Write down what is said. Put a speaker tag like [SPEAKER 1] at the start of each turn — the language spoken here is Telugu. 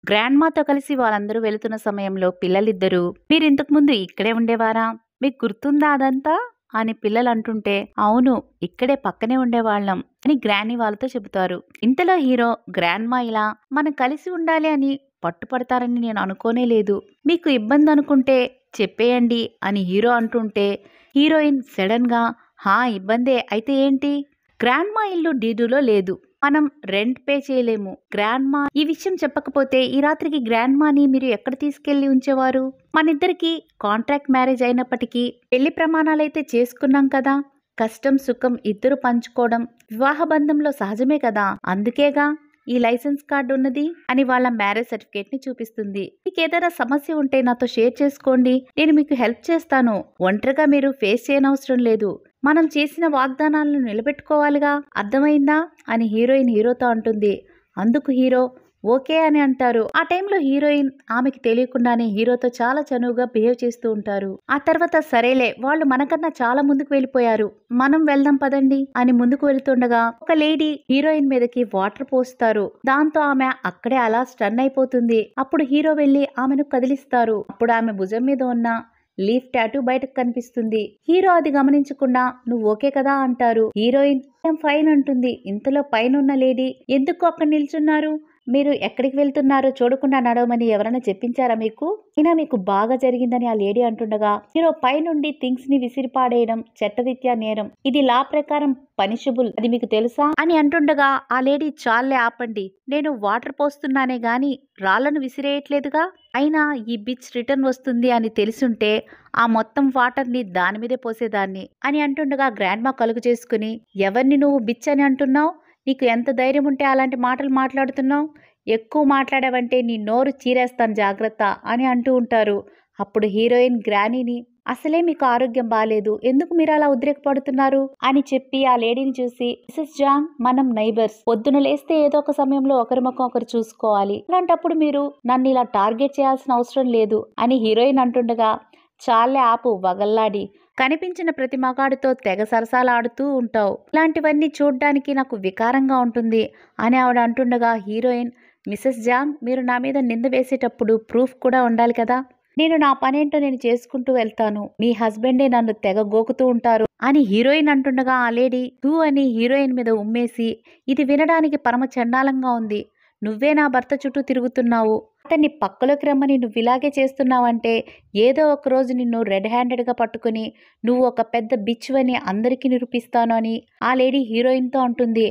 [SPEAKER 1] గ్రాండ్ మాతో కలిసి వాళ్ళందరూ వెళుతున్న సమయంలో పిల్లలిద్దరూ మీరింతకు ముందు ఇక్కడే ఉండేవారా, మీకు గుర్తుందా అదంతా అని పిల్లలు అంటుంటే, అవును ఇక్కడే పక్కనే ఉండేవాళ్ళం అని గ్రాని వాళ్ళతో చెబుతారు. ఇంతలో హీరో గ్రాండ్ మా ఇలా మనం కలిసి ఉండాలి అని పట్టుపడతారని నేను అనుకోనే లేదు, మీకు ఇబ్బంది అనుకుంటే చెప్పేయండి అని హీరో అంటుంటే, హీరోయిన్ సడన్ గా హా ఇబ్బందే అయితే ఏంటి, గ్రాండ్ మా ఇల్లు డీడూలో లేదు, మనం రెంట్ పే చేయలేము, గ్రాండ్ మా ఈ విషయం చెప్పకపోతే ఈ రాత్రికి గ్రాండ్ మాని మీరు ఎక్కడ తీసుకెళ్లి ఉంచేవారు, మనిద్దరికి కాంట్రాక్ట్ మ్యారేజ్ అయినప్పటికీ పెళ్లి ప్రమాణాలైతే చేసుకున్నాం కదా, కష్టం సుఖం ఇద్దరు పంచుకోవడం వివాహ బంధంలో సహజమే కదా, అందుకేగా ఈ లైసెన్స్ కార్డు ఉన్నది అని వాళ్ళ మ్యారేజ్ సర్టిఫికేట్ ని చూపిస్తుంది. మీకు ఏదైనా సమస్య ఉంటే నాతో షేర్ చేసుకోండి, నేను మీకు హెల్ప్ చేస్తాను, ఒంటరిగా మీరు ఫేస్ చేయనవసరం లేదు, మనం చేసిన వాగ్దానాలను నిలబెట్టుకోవాలిగా, అర్థమైందా అని హీరోయిన్ హీరోతో అంటుంది. అందుకు హీరో ఓకే అని అంటారు. ఆ టైంలో హీరోయిన్ ఆమెకి తెలియకుండానే హీరోతో చాలా చనువుగా బిహేవ్ చేస్తూ ఉంటారు. ఆ తర్వాత సరేలే వాళ్ళు మనకన్నా చాలా ముందుకు వెళ్ళిపోయారు, మనం వెళ్దాం పదండి అని ముందుకు వెళ్తుండగా ఒక లేడీ హీరోయిన్ మీదకి వాటర్ పోస్తారు. దాంతో ఆమె అక్కడే అలా స్టన్ అయిపోతుంది. అప్పుడు హీరో వెళ్లి ఆమెను కదిలిస్తారు. అప్పుడు ఆమె భుజం మీద ఉన్న లీఫ్ టాటూ బయటకు కనిపిస్తుంది. హీరో అది గమనించకుండా నువ్వు ఓకే కదా అంటారు. హీరోయిన్ ఐఎమ్ ఫైన్ అంటుంది. ఇంతలో పైనున్న లేడీ ఎందుకు అక్కడ నిల్చున్నారు, మీరు ఎక్కడికి వెళ్తున్నారో చూడకుండా నడవమని ఎవరైనా చెప్పించారా మీకు, అయినా మీకు బాగా జరిగిందని ఆ లేడీ అంటుండగా, హీరో పైనుండి థింగ్స్ ని విసిరిపాడేయడం చట్టరీత్యా నేరం, ఇది లా ప్రకారం పనిషబుల్, అది మీకు తెలుసా అని అంటుండగా ఆ లేడీ చాలే ఆపండి, నేను వాటర్ పోస్తున్నానే గాని రాళ్లను విసిరేయట్లేదుగా, అయినా ఈ బిచ్ రిటర్న్ వస్తుంది అని తెలిసుంటే ఆ మొత్తం వాటర్ ని దాని మీదే పోసేదాన్ని అని అంటుండగా గ్రాండ్ మా కలుగు చేసుకుని, ఎవరిని నువ్వు బిచ్ అని అంటున్నావు, నీకు ఎంత ధైర్యం ఉంటే అలాంటి మాటలు మాట్లాడుతున్నావు, ఎక్కువ మాట్లాడావంటే నీ నోరు చీరేస్తాను జాగ్రత్త అని అంటూ ఉంటారు. అప్పుడు హీరోయిన్ గ్రానీని అసలే మీకు ఆరోగ్యం బాలేదు, ఎందుకు మీరు అలా ఉద్రేకపడుతున్నారు అని చెప్పి ఆ లేడీని చూసి, మిసెస్ జాంగ్ మనం నైబర్స్, పొద్దున లేస్తే ఏదో ఒక సమయంలో ఒకరి ముఖం ఒకరు చూసుకోవాలి, అలాంటప్పుడు మీరు నన్ను ఇలా టార్గెట్ చేయాల్సిన అవసరం లేదు అని హీరోయిన్ అంటుండగా, చాలే ఆపు వగల్లాడి, కనిపించిన ప్రతి మగాడితో తెగ సరసాలాడుతూ ఉంటావు, ఇలాంటివన్నీ చూడ్డానికి నాకు వికారంగా ఉంటుంది అని ఆవిడ అంటుండగా హీరోయిన్, మిసెస్ జాంగ్ మీరు నా మీద నింద వేసేటప్పుడు ప్రూఫ్ కూడా ఉండాలి కదా, నేను నా పనేంటో నేను చేసుకుంటూ వెళ్తాను, మీ హస్బెండే నన్ను తెగ గోకుతూ ఉంటారు అని హీరోయిన్ అంటుండగా ఆ లేడీ టూ అని హీరోయిన్ మీద ఉమ్మేసి, ఇది వినడానికి పరమ చండాలంగా ఉంది, నువ్వే నా భర్త చుట్టూ తిరుగుతున్నావు, అతన్ని పక్కలోకి రమ్మని నువ్వు ఇలాగే చేస్తున్నావంటే ఏదో ఒక రోజు నిన్ను రెడ్ హ్యాండెడ్గా పట్టుకుని నువ్వు ఒక పెద్ద బిచ్ అని అందరికీ నిరూపిస్తాను అని ఆ లేడీ హీరోయిన్తో అంటుంది.